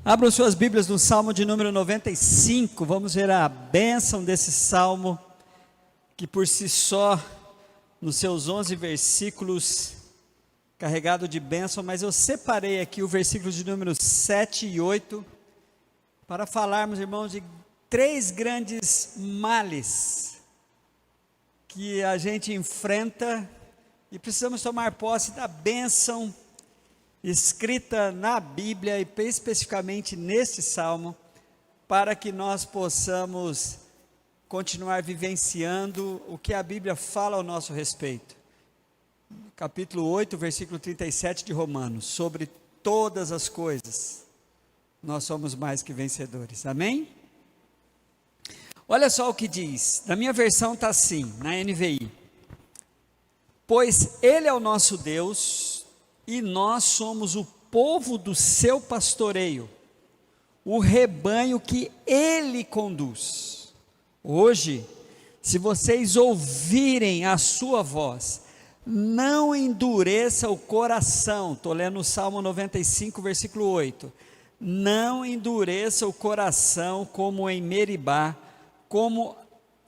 Abram suas Bíblias no Salmo de número 95, vamos ver a bênção desse Salmo, que por si só, nos seus 11 versículos, carregado de bênção, mas eu separei aqui o versículo de número 7 e 8, para falarmos, irmãos, de 3 grandes males, que a gente enfrenta, e precisamos tomar posse da bênção, escrita na Bíblia e especificamente neste Salmo, para que nós possamos continuar vivenciando o que a Bíblia fala ao nosso respeito. Capítulo 8, versículo 37 de Romanos: sobre todas as coisas, nós somos mais que vencedores, amém? Olha só o que diz, na minha versão está assim, na NVI: pois Ele é o nosso Deus, e nós somos o povo do seu pastoreio, o rebanho que Ele conduz. Hoje, se vocês ouvirem a sua voz, não endureça o coração. Estou lendo o Salmo 95, versículo 8. Não endureça o coração como em Meribá, como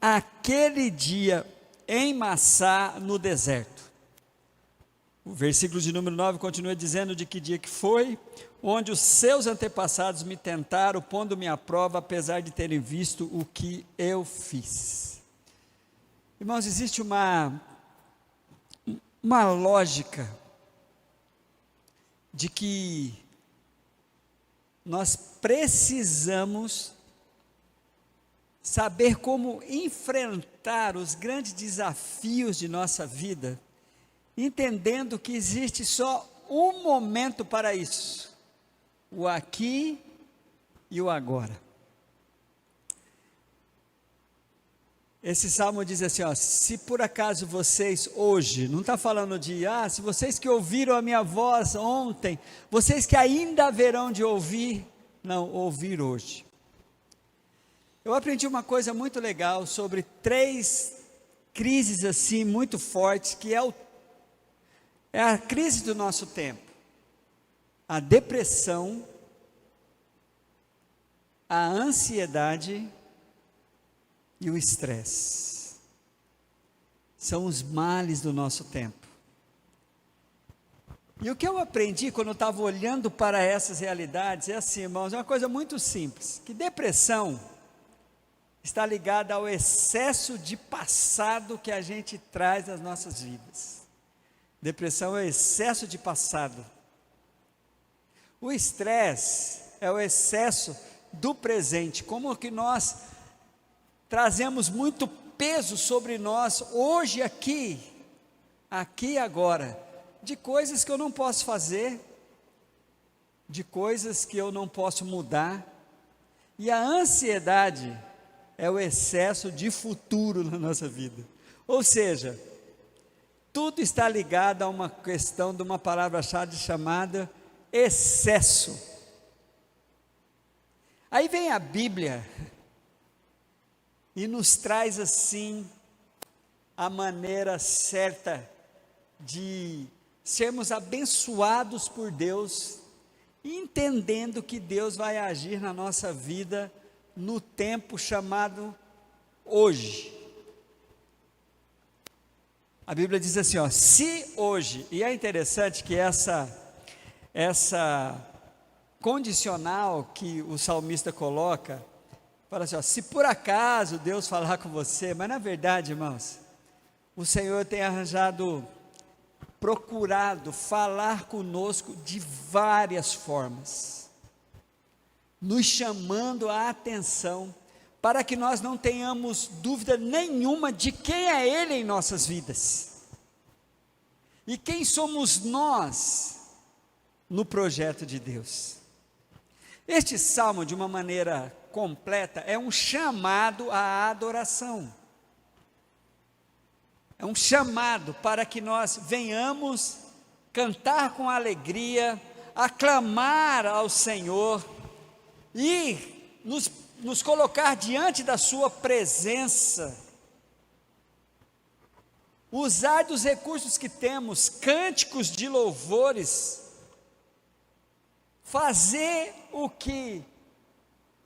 aquele dia em Massá no deserto. O versículo de número 9 continua dizendo de que dia que foi, onde os seus antepassados me tentaram, pondo-me à prova, apesar de terem visto o que eu fiz. Irmãos, existe uma lógica de que nós precisamos saber como enfrentar os grandes desafios de nossa vida, entendendo que existe só um momento para isso, o aqui e o agora. Esse salmo diz assim, se por acaso vocês hoje, não está falando de, se vocês que ouviram a minha voz ontem, vocês que ainda haverão de ouvir, não, ouvir hoje. Eu aprendi uma coisa muito legal sobre 3 crises assim muito fortes, que é a crise do nosso tempo, a depressão, a ansiedade e o estresse. São os males do nosso tempo. E o que eu aprendi quando eu estava olhando para essas realidades é assim, irmãos, é uma coisa muito simples, que depressão está ligada ao excesso de passado que a gente traz nas nossas vidas. Depressão é o excesso de passado. O estresse é o excesso do presente, como que nós trazemos muito peso sobre nós, hoje aqui e agora, de coisas que eu não posso fazer, de coisas que eu não posso mudar, e a ansiedade é o excesso de futuro na nossa vida, ou seja, tudo está ligado a uma questão de uma palavra-chave chamada excesso. Aí vem a Bíblia e nos traz assim a maneira certa de sermos abençoados por Deus, entendendo que Deus vai agir na nossa vida no tempo chamado hoje. A Bíblia diz assim, se hoje, e é interessante que essa condicional que o salmista coloca, fala assim, se por acaso Deus falar com você, mas na verdade, irmãos, o Senhor tem procurado falar conosco de várias formas, nos chamando a atenção, para que nós não tenhamos dúvida nenhuma de quem é Ele em nossas vidas, e quem somos nós no projeto de Deus. Este salmo, de uma maneira completa, é um chamado à adoração, é um chamado para que nós venhamos cantar com alegria, aclamar ao Senhor, e nos colocar diante da sua presença, usar dos recursos que temos, cânticos de louvores, fazer o que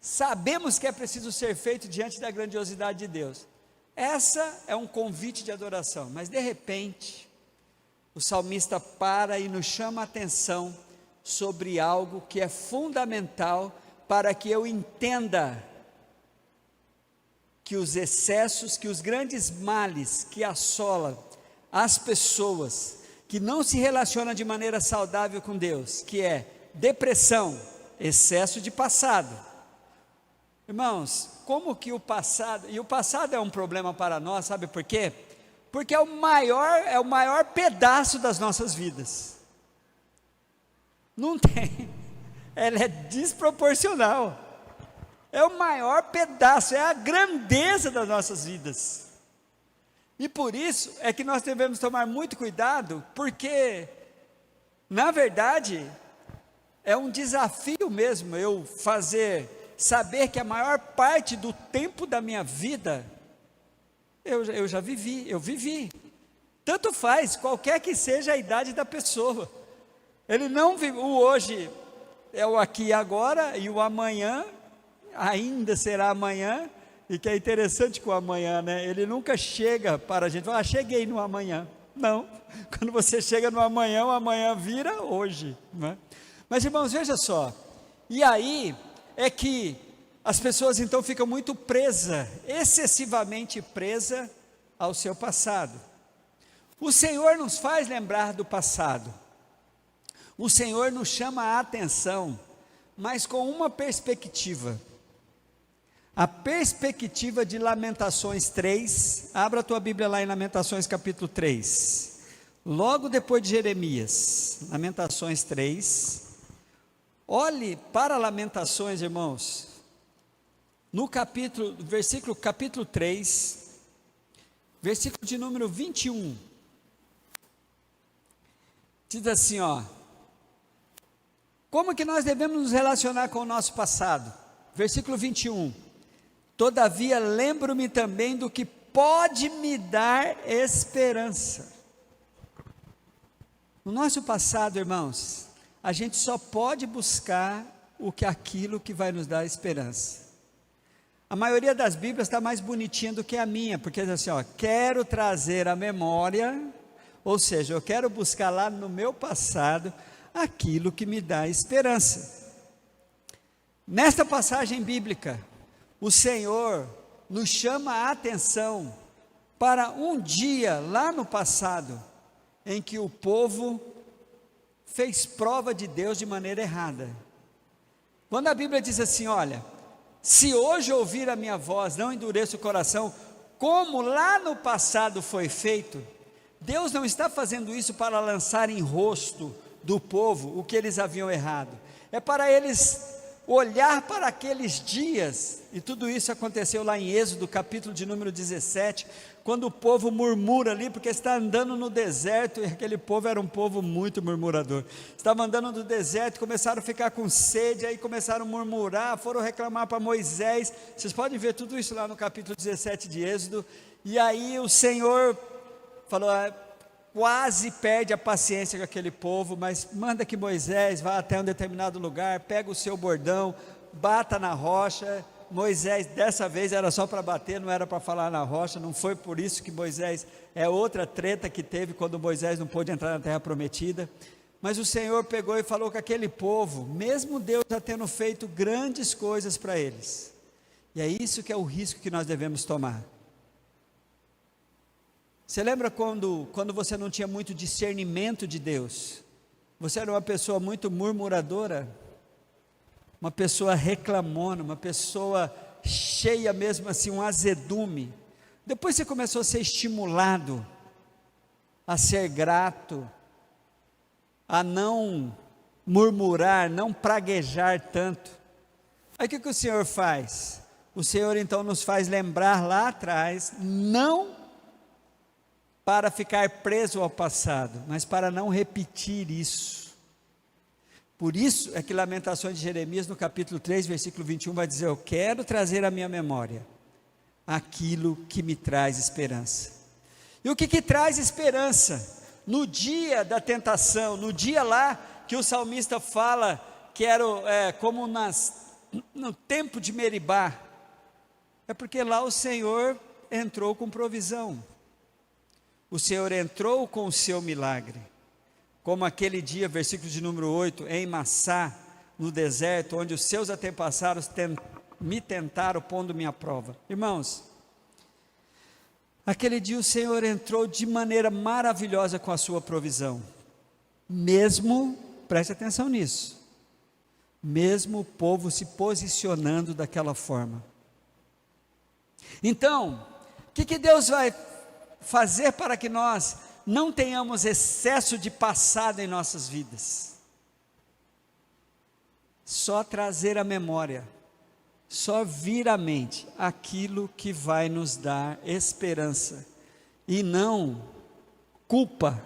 sabemos que é preciso ser feito diante da grandiosidade de Deus. Essa é um convite de adoração, mas de repente, o salmista para e nos chama a atenção sobre algo que é fundamental para que eu entenda que os excessos, que os grandes males que assolam as pessoas que não se relacionam de maneira saudável com Deus, que é depressão, excesso de passado. Irmãos, como que o passado, e o passado é um problema para nós, sabe por quê? Porque é o maior pedaço das nossas vidas. Não tem, ela é desproporcional. É o maior pedaço, é a grandeza das nossas vidas. E por isso é que nós devemos tomar muito cuidado, porque, na verdade, é um desafio mesmo eu saber que a maior parte do tempo da minha vida, eu já vivi. Tanto faz, qualquer que seja a idade da pessoa. Ele não vive, o hoje é o aqui e agora, e o amanhã ainda será amanhã, e que é interessante com o amanhã, né? Ele nunca chega para a gente, cheguei no amanhã. Não, quando você chega no amanhã, o amanhã vira hoje, né? Mas irmãos, veja só, e aí é que as pessoas então ficam muito excessivamente presas ao seu passado. O Senhor nos faz lembrar do passado, o Senhor nos chama a atenção, mas com uma perspectiva, a perspectiva de Lamentações 3, abra a tua Bíblia lá em Lamentações capítulo 3, logo depois de Jeremias, Lamentações 3, olhe para Lamentações, irmãos, no capítulo 3, versículo de número 21, diz assim, como que nós devemos nos relacionar com o nosso passado? Versículo 21, todavia lembro-me também do que pode me dar esperança. No nosso passado, irmãos, a gente só pode buscar aquilo que vai nos dar esperança. A maioria das Bíblias está mais bonitinha do que a minha, porque diz assim, quero trazer a memória, ou seja, eu quero buscar lá no meu passado aquilo que me dá esperança. Nesta passagem bíblica, o Senhor nos chama a atenção para um dia lá no passado, em que o povo fez prova de Deus de maneira errada. Quando a Bíblia diz assim, olha, se hoje ouvir a minha voz, não endureça o coração, como lá no passado foi feito, Deus não está fazendo isso para lançar em rosto do povo o que eles haviam errado, é para eles olhar para aqueles dias, e tudo isso aconteceu lá em Êxodo, capítulo de número 17, quando o povo murmura ali, porque está andando no deserto, e aquele povo era um povo muito murmurador, estava andando no deserto, começaram a ficar com sede, aí começaram a murmurar, foram reclamar para Moisés, vocês podem ver tudo isso lá no capítulo 17 de Êxodo, e aí o Senhor falou, quase perde a paciência com aquele povo, mas manda que Moisés vá até um determinado lugar, pega o seu bordão, bata na rocha. Moisés, dessa vez era só para bater, não era para falar na rocha, não foi por isso que Moisés, é outra treta que teve quando Moisés não pôde entrar na terra prometida, mas o Senhor pegou e falou com aquele povo, mesmo Deus já tendo feito grandes coisas para eles, e é isso que é o risco que nós devemos tomar. Você lembra quando você não tinha muito discernimento de Deus? Você era uma pessoa muito murmuradora, uma pessoa reclamona, uma pessoa cheia mesmo assim, um azedume. Depois você começou a ser estimulado a ser grato, a não murmurar, não praguejar tanto. Aí o que o Senhor faz? O Senhor então nos faz lembrar lá atrás, não para ficar preso ao passado, mas para não repetir isso. Por isso é que Lamentações de Jeremias, no capítulo 3, versículo 21, vai dizer, eu quero trazer à minha memória aquilo que me traz esperança. E o que traz esperança? No dia da tentação, no dia lá que o salmista fala como no tempo de Meribá, é porque lá o Senhor entrou com provisão, o Senhor entrou com o seu milagre, como aquele dia, versículo de número 8, em Massá, no deserto, onde os seus antepassados me tentaram, pondo-me à prova. Irmãos, aquele dia o Senhor entrou de maneira maravilhosa com a sua provisão, mesmo, preste atenção nisso, mesmo o povo se posicionando daquela forma. Então, o que Deus vai fazer para que nós não tenhamos excesso de passado em nossas vidas? Só trazer à memória, só vir à mente aquilo que vai nos dar esperança, e não culpa,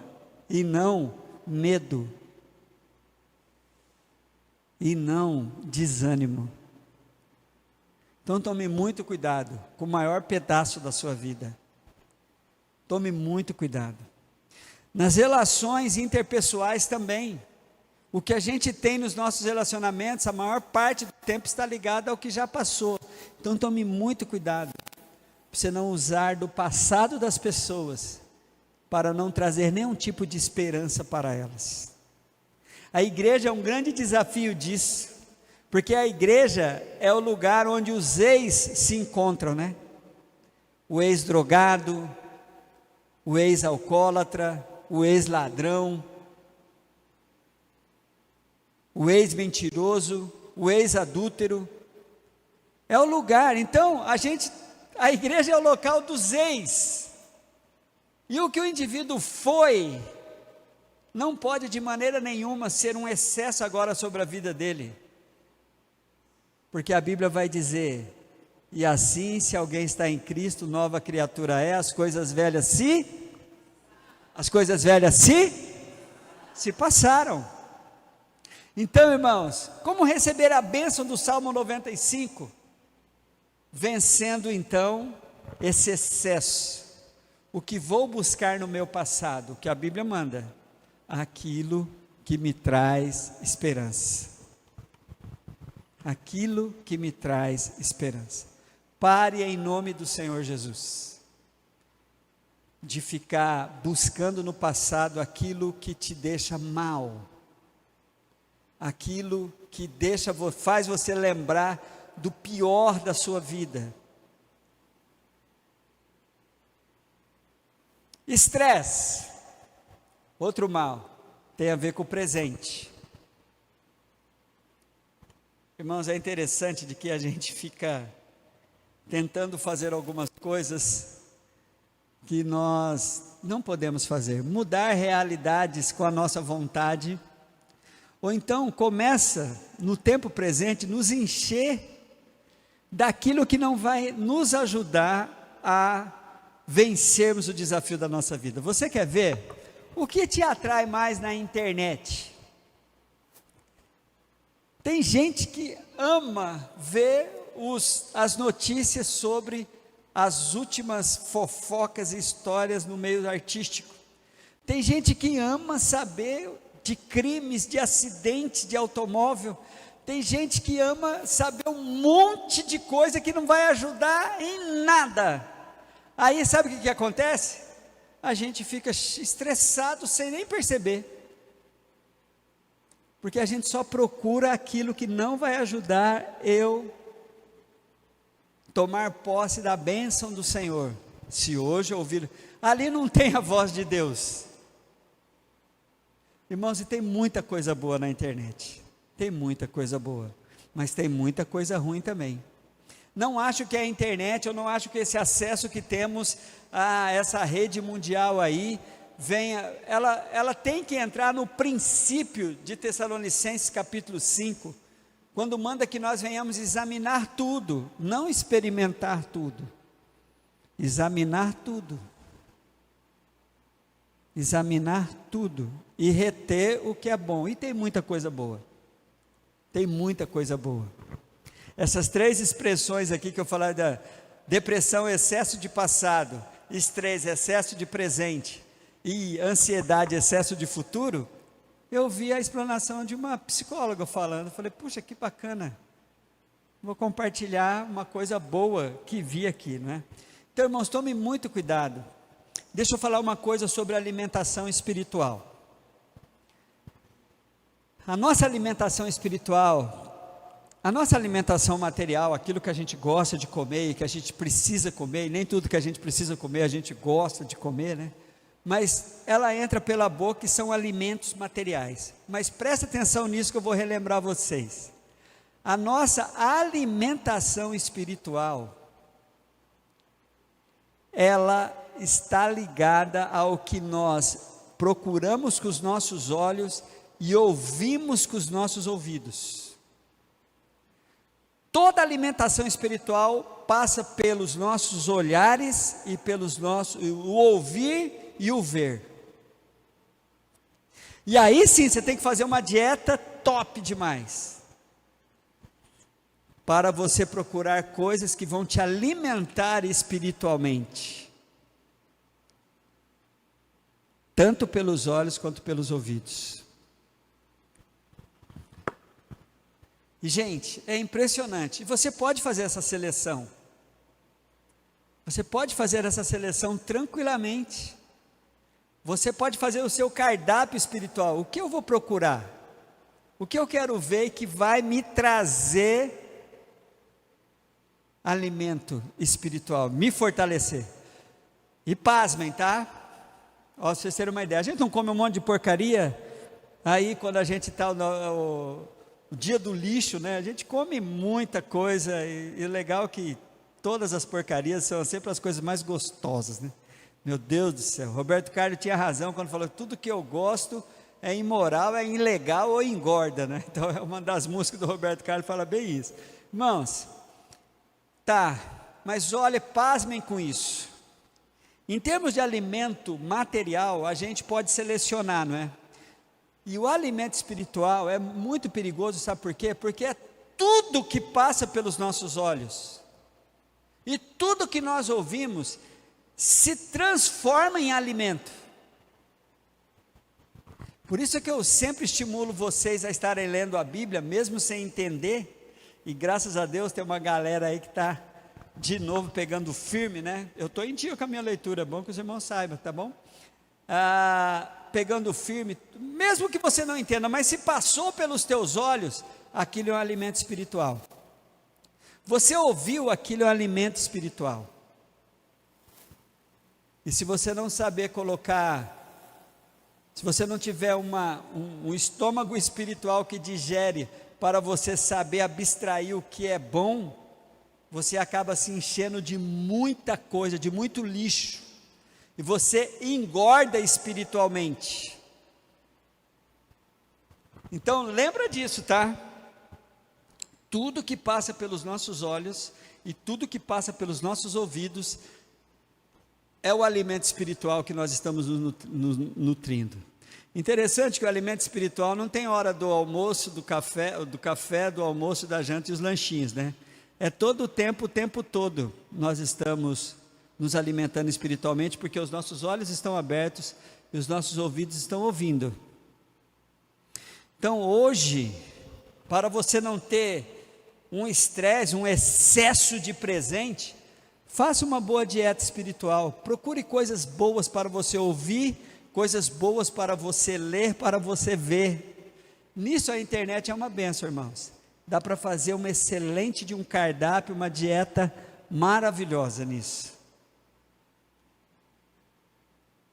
e não medo, e não desânimo. Então tome muito cuidado com o maior pedaço da sua vida. Tome muito cuidado. Nas relações interpessoais também. O que a gente tem nos nossos relacionamentos, a maior parte do tempo está ligado ao que já passou. Então tome muito cuidado, para você não usar do passado das pessoas, para não trazer nenhum tipo de esperança para elas. A igreja é um grande desafio disso, porque a igreja é o lugar onde os ex se encontram, né? O ex-drogado, o ex-alcoólatra, o ex-ladrão, o ex-mentiroso, o ex-adúltero, é o lugar. Então, a igreja é o local dos ex, e o que o indivíduo foi, não pode de maneira nenhuma ser um excesso agora sobre a vida dele, porque a Bíblia vai dizer, e assim se alguém está em Cristo, nova criatura é, as coisas velhas se passaram. Então, irmãos, como receber a bênção do Salmo 95? Vencendo então esse excesso. O que vou buscar no meu passado, o que a Bíblia manda? Aquilo que me traz esperança. Aquilo que me traz esperança. Pare em nome do Senhor Jesus, de ficar buscando no passado aquilo que te deixa mal, aquilo que faz você lembrar do pior da sua vida. Estresse, outro mal, tem a ver com o presente. Irmãos, é interessante de que a gente fica tentando fazer algumas coisas que nós não podemos fazer, mudar realidades com a nossa vontade, ou então começa no tempo presente nos encher daquilo que não vai nos ajudar a vencermos o desafio da nossa vida. Você quer ver? O que te atrai mais na internet? Tem gente que ama ver as notícias sobre as últimas fofocas e histórias no meio artístico. Tem gente que ama saber de crimes, de acidentes de automóvel. Tem gente que ama saber um monte de coisa que não vai ajudar em nada. Aí sabe o que acontece? A gente fica estressado sem nem perceber, porque a gente só procura aquilo que não vai ajudar eu tomar posse da bênção do Senhor. Se hoje eu ouvir, ali não tem a voz de Deus. Irmãos, e tem muita coisa boa na internet, tem muita coisa boa, mas tem muita coisa ruim também. Não acho que a internet, eu não acho que esse acesso que temos a essa rede mundial aí, ela tem que entrar no princípio de Tessalonicenses capítulo 5, quando manda que nós venhamos examinar tudo, não experimentar tudo, examinar tudo e reter o que é bom. E tem muita coisa boa, essas três expressões aqui que eu falei, da depressão, excesso de passado, estresse, excesso de presente, e ansiedade, excesso de futuro, eu vi a explanação de uma psicóloga falando, falei, puxa, que bacana, vou compartilhar uma coisa boa que vi aqui, não é? Então, irmãos, tome muito cuidado. Deixa eu falar uma coisa sobre alimentação espiritual. A nossa alimentação espiritual, a nossa alimentação material, aquilo que a gente gosta de comer e que a gente precisa comer, e nem tudo que a gente precisa comer a gente gosta de comer, né? Mas ela entra pela boca e são alimentos materiais. Mas presta atenção nisso que eu vou relembrar vocês. A nossa alimentação espiritual, ela está ligada ao que nós procuramos com os nossos olhos e ouvimos com os nossos ouvidos. Toda alimentação espiritual passa pelos nossos olhares e pelos nossos, o ouvir e o ver. E aí sim, você tem que fazer uma dieta top demais, para você procurar coisas que vão te alimentar espiritualmente, tanto pelos olhos quanto pelos ouvidos. E gente, é impressionante, você pode fazer essa seleção, você pode fazer essa seleção tranquilamente, você pode fazer o seu cardápio espiritual, o que eu vou procurar, o que eu quero ver que vai me trazer alimento espiritual, me fortalecer, e pasmem, tá? Ó, vocês terem uma ideia, a gente não come um monte de porcaria, aí quando a gente está o dia do lixo, né? A gente come muita coisa, e legal que todas as porcarias são sempre as coisas mais gostosas, né? Meu Deus do céu, Roberto Carlos tinha razão quando falou que tudo que eu gosto é imoral, é ilegal ou engorda, né? Então é uma das músicas do Roberto Carlos fala bem isso. Irmãos, tá, mas olha, pasmem com isso. Em termos de alimento material, a gente pode selecionar, não é? E o alimento espiritual é muito perigoso, sabe por quê? Porque é tudo que passa pelos nossos olhos, e tudo que nós ouvimos, se transforma em alimento. Por isso é que eu sempre estimulo vocês a estarem lendo a Bíblia, mesmo sem entender, e graças a Deus tem uma galera aí que está de novo pegando firme, né? Eu estou em dia com a minha leitura, é bom que os irmãos saibam, tá bom? Pegando firme, mesmo que você não entenda, mas se passou pelos teus olhos, aquilo é um alimento espiritual. Você ouviu, aquilo é um alimento espiritual. E se você não saber colocar, se você não tiver um estômago espiritual que digere, para você saber abstrair o que é bom, você acaba se enchendo de muita coisa, de muito lixo, e você engorda espiritualmente. Então lembra disso, tá? Tudo que passa pelos nossos olhos e tudo que passa pelos nossos ouvidos é o alimento espiritual que nós estamos nos nutrindo. Interessante que o alimento espiritual não tem hora do almoço, do café, do almoço, da janta e os lanchinhos, né? É todo o tempo todo nós estamos nos alimentando espiritualmente, porque os nossos olhos estão abertos e os nossos ouvidos estão ouvindo. Então hoje, para você não ter um estresse, um excesso de presente, faça uma boa dieta espiritual, procure coisas boas para você ouvir, coisas boas para você ler, para você ver. Nisso a internet é uma bênção, irmãos. Dá para fazer uma excelente de um cardápio, uma dieta maravilhosa nisso.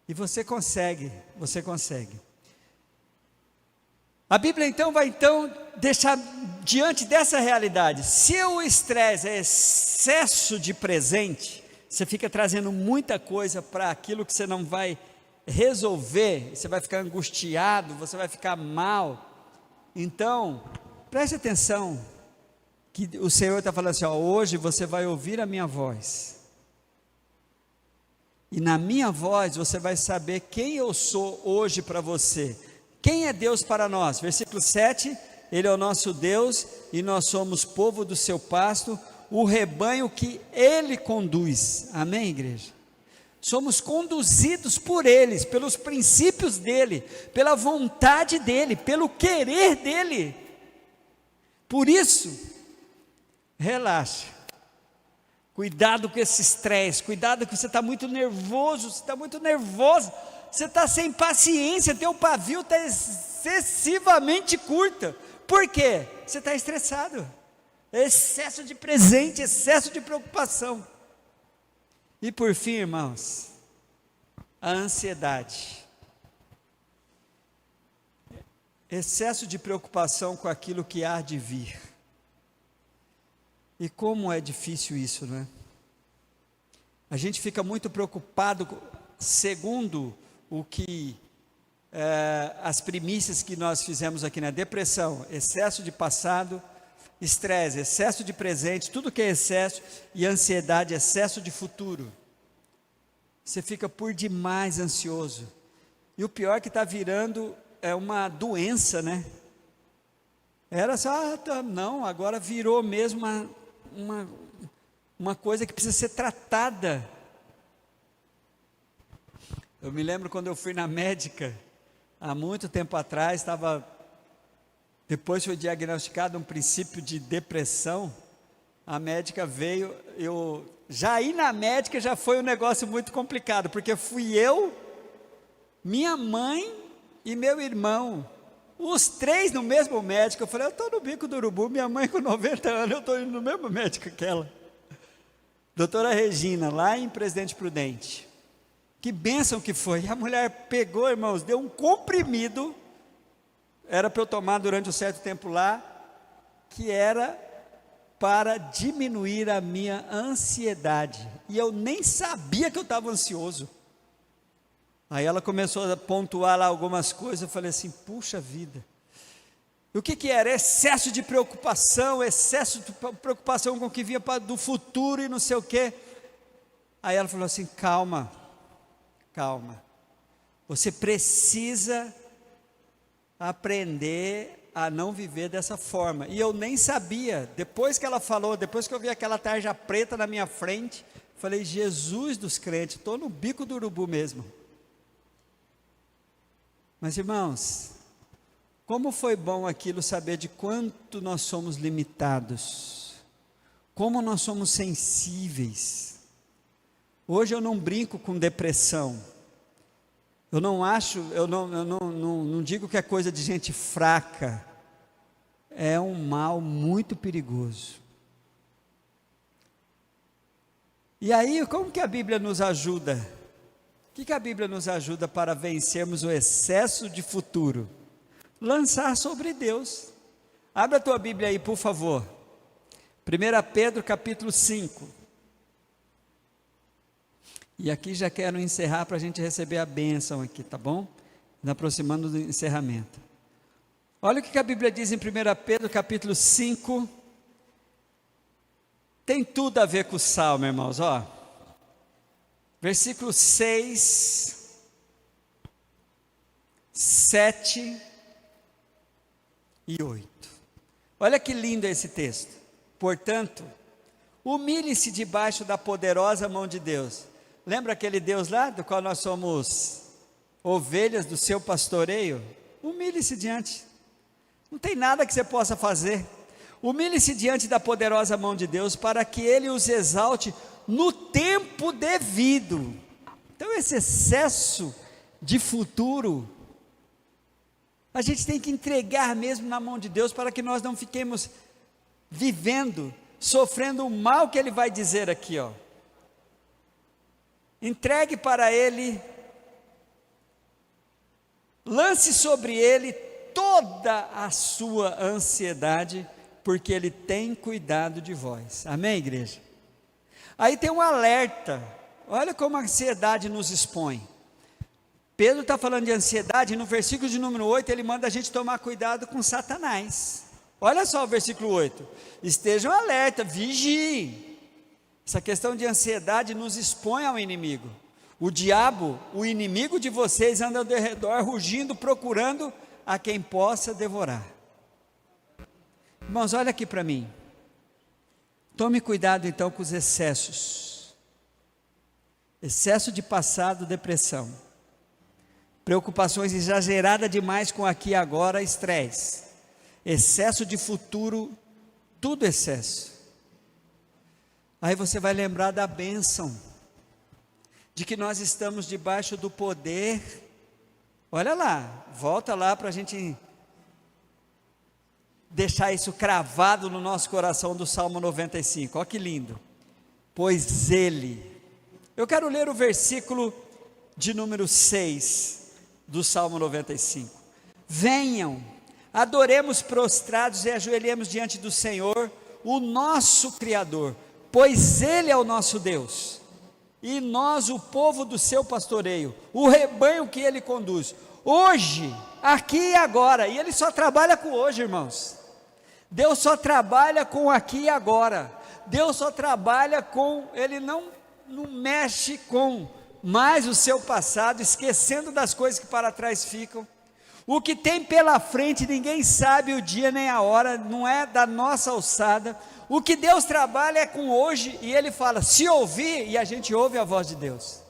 E você consegue. A Bíblia então vai deixar diante dessa realidade. Se o estresse é excesso de presente, você fica trazendo muita coisa para aquilo que você não vai resolver, você vai ficar angustiado, você vai ficar mal. Então, preste atenção, que o Senhor está falando assim, ó, hoje você vai ouvir a minha voz, e na minha voz você vai saber quem eu sou hoje para você. Quem é Deus para nós? Versículo 7, Ele é o nosso Deus, e nós somos povo do seu pasto, o rebanho que Ele conduz. Amém, igreja? somos conduzidos por eles, pelos princípios dele, pela vontade dele, pelo querer dele. Por isso, relaxa, cuidado com esse estresse, cuidado que você está muito nervoso, você está sem paciência, teu pavio está excessivamente curto. Por quê? Você está estressado, excesso de presente, excesso de preocupação. E por fim, irmãos, a ansiedade, excesso de preocupação com aquilo que há de vir. E como é difícil isso, não é? A gente fica muito preocupado, segundo o que as primícias que nós fizemos aqui na depressão, excesso de passado, estresse, excesso de presente, tudo que é excesso, e ansiedade, excesso de futuro. Você fica por demais ansioso. E o pior que está virando é uma doença, né? Era só, não, agora virou mesmo uma coisa que precisa ser tratada. Eu me lembro quando eu fui na médica, há muito tempo atrás, depois foi diagnosticado um princípio de depressão. A médica veio, já ir na médica já foi um negócio muito complicado, porque fui eu, minha mãe e meu irmão, os três no mesmo médico. Eu falei, eu estou no bico do urubu, minha mãe com 90 anos, eu estou indo no mesmo médico que ela. Doutora Regina, lá em Presidente Prudente. Que bênção que foi. E a mulher pegou, irmãos, deu um comprimido, era para eu tomar durante um certo tempo lá, que era para diminuir a minha ansiedade. E eu nem sabia que eu estava ansioso. Aí ela começou a pontuar lá algumas coisas, eu falei assim, puxa vida. E o que era? Excesso de preocupação com o que vinha do futuro e não sei o quê. Aí ela falou assim, calma, você precisa aprender a não viver dessa forma. E eu nem sabia, depois que ela falou, depois que eu vi aquela tarja preta na minha frente, falei, Jesus dos crentes, estou no bico do urubu mesmo. Mas irmãos, como foi bom aquilo saber de quanto nós somos limitados, como nós somos sensíveis. Hoje eu não brinco com depressão, eu não digo que é coisa de gente fraca, é um mal muito perigoso. E aí, como que a Bíblia nos ajuda? O que a Bíblia nos ajuda para vencermos o excesso de futuro? Lançar sobre Deus. Abra a tua Bíblia aí, por favor. 1 Pedro capítulo 5. E aqui já quero encerrar para a gente receber a bênção aqui, tá bom? Nos aproximando do encerramento. Olha o que a Bíblia diz em 1 Pedro capítulo 5. Tem tudo a ver com o Salmo, irmãos, ó. Versículos 6, 7 e 8. Olha que lindo esse texto. Portanto, humilhe-se debaixo da poderosa mão de Deus. Lembra aquele Deus lá, do qual nós somos ovelhas do seu pastoreio? Humilhe-se diante. Não tem nada que você possa fazer. Humilhe-se diante da poderosa mão de Deus, para que Ele os exalte no tempo devido. Então esse excesso de futuro, a gente tem que entregar mesmo na mão de Deus, para que nós não fiquemos vivendo, sofrendo o mal que Ele vai dizer aqui, ó. Entregue para Ele, lance sobre Ele toda a sua ansiedade, porque Ele tem cuidado de vós. Amém, igreja? Aí tem um alerta, olha como a ansiedade nos expõe. Pedro está falando de ansiedade, e no versículo de número 8, ele manda a gente tomar cuidado com Satanás. Olha só o versículo 8, estejam alerta, vigiem. Essa questão de ansiedade nos expõe ao inimigo. O diabo, o inimigo de vocês, anda ao redor, rugindo, procurando a quem possa devorar. Irmãos, olha aqui para mim. Tome cuidado então com os excessos. Excesso de passado, depressão. Preocupações exageradas demais com aqui e agora, estresse. Excesso de futuro, tudo excesso. Aí você vai lembrar da bênção, de que nós estamos debaixo do poder. Olha lá, volta lá para a gente deixar isso cravado no nosso coração do Salmo 95, olha que lindo. Pois Ele, eu quero ler o versículo de número 6 do Salmo 95. Venham, adoremos prostrados e ajoelhemos diante do Senhor, o nosso Criador, pois Ele é o nosso Deus, e nós o povo do seu pastoreio, o rebanho que Ele conduz, hoje, aqui e agora. E Ele só trabalha com hoje, irmãos. Deus só trabalha com aqui e agora. Deus só trabalha com, Ele não mexe com mais o seu passado, esquecendo das coisas que para trás ficam. O que tem pela frente, ninguém sabe o dia nem a hora, não é da nossa alçada. O que Deus trabalha é com hoje, e Ele fala, se ouvir, e a gente ouve a voz de Deus.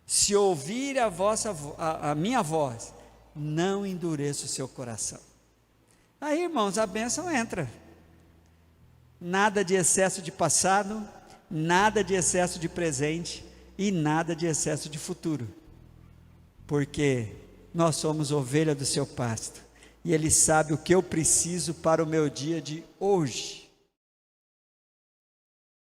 Se ouvir a minha voz, não endureça o seu coração. Aí, irmãos, a bênção entra. Nada de excesso de passado, nada de excesso de presente e nada de excesso de futuro. Porque nós somos ovelha do seu pasto. E Ele sabe o que eu preciso para o meu dia de hoje.